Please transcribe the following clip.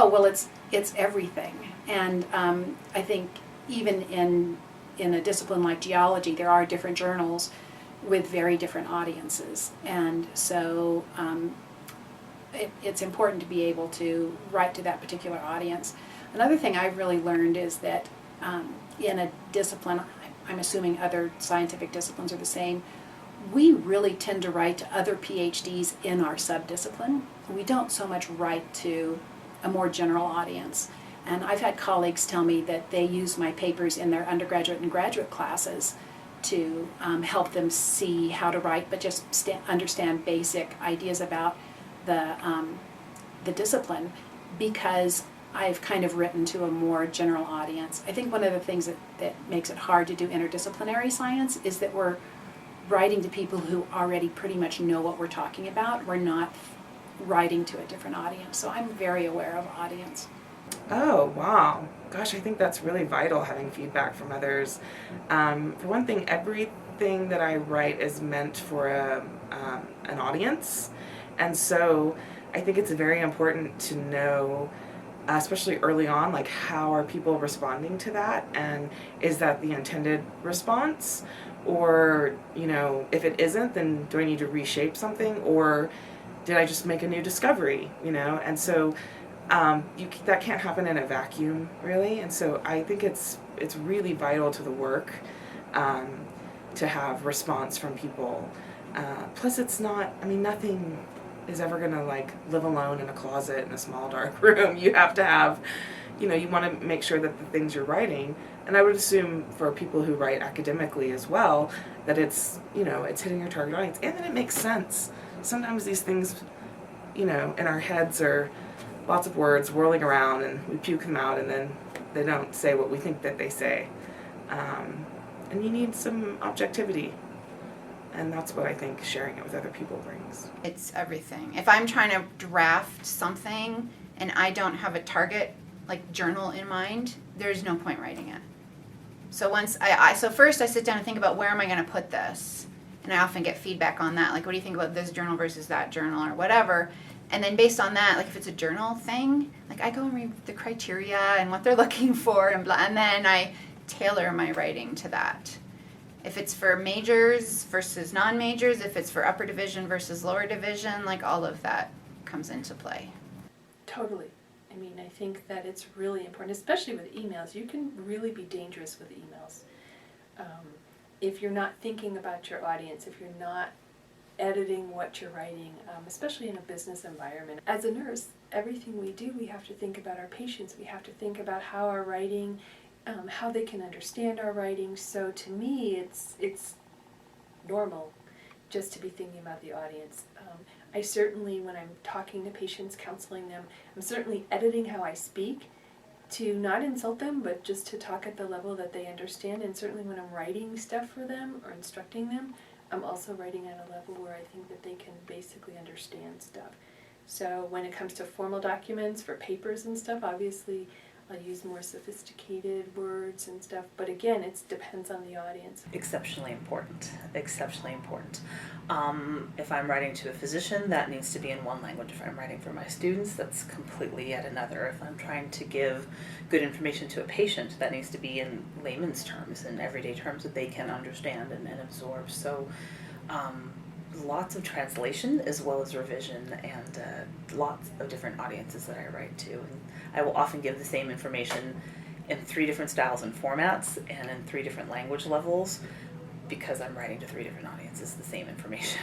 Oh, well, it's everything. And I think even in a discipline like geology, there are different journals with very different audiences. And so it's important to be able to write to that particular audience. Another thing I've really learned is that in a discipline, I'm assuming other scientific disciplines are the same, we really tend to write to other PhDs in our subdiscipline. We don't so much write to a more general audience. And I've had colleagues tell me that they use my papers in their undergraduate and graduate classes to help them see how to write, but just understand basic ideas about the discipline, because I've kind of written to a more general audience. I think one of the things that makes it hard to do interdisciplinary science is that we're writing to people who already pretty much know what we're talking about. We're not writing to a different audience. So I'm very aware of audience. Oh, wow. Gosh, I think that's really vital, having feedback from others. For one thing, everything that I write is meant for an audience. And so I think it's very important to know, especially early on, like, how are people responding to that? And is that the intended response? Or, you know, if it isn't, then do I need to reshape something? Or did I just make a new discovery, you know? And so that can't happen in a vacuum, really. And so I think it's really vital to the work to have response from people. Plus, it's not, I mean, nothing is ever going to, like, live alone in a closet in a small dark room. You have to have, you know, you want to make sure that the things you're writing, and I would assume for people who write academically as well, that it's, you know, it's hitting your target audience, and that it makes sense. Sometimes these things, you know, in our heads are lots of words whirling around, and we puke them out, and then they don't say what we think that they say. And you need some objectivity. And that's what I think sharing it with other people brings. It's everything. If I'm trying to draft something and I don't have a target, like, journal in mind, there's no point writing it. So once so first I sit down and think about, where am I going to put this? And I often get feedback on that, like, what do you think about this journal versus that journal, or whatever. And then based on that, like, if it's a journal thing, like, I go and read the criteria and what they're looking for and blah, and then I tailor my writing to that. If it's for majors versus non-majors, if it's for upper division versus lower division, like, all of that comes into play. Totally. I mean, I think that it's really important, especially with emails. You can really be dangerous with emails. If you're not thinking about your audience, if you're not editing what you're writing, especially in a business environment. As a nurse, everything we do, we have to think about our patients. We have to think about how our writing, how they can understand our writing. So to me, it's normal just to be thinking about the audience. I certainly, when I'm talking to patients, counseling them, I'm certainly editing how I speak to not insult them, but just to talk at the level that they understand. And certainly when I'm writing stuff for them or instructing them, I'm also writing at a level where I think that they can basically understand stuff. So when it comes to formal documents for papers and stuff, obviously I'll use more sophisticated words and stuff, but again, it depends on the audience. Exceptionally important, exceptionally important. If I'm writing to a physician, that needs to be in one language. If I'm writing for my students, that's completely yet another. If I'm trying to give good information to a patient, that needs to be in layman's terms and everyday terms that they can understand and absorb. So lots of translation as well as revision, and lots of different audiences that I write to. And I will often give the same information in 3 different styles and formats and in 3 different language levels, because I'm writing to 3 different audiences the same information.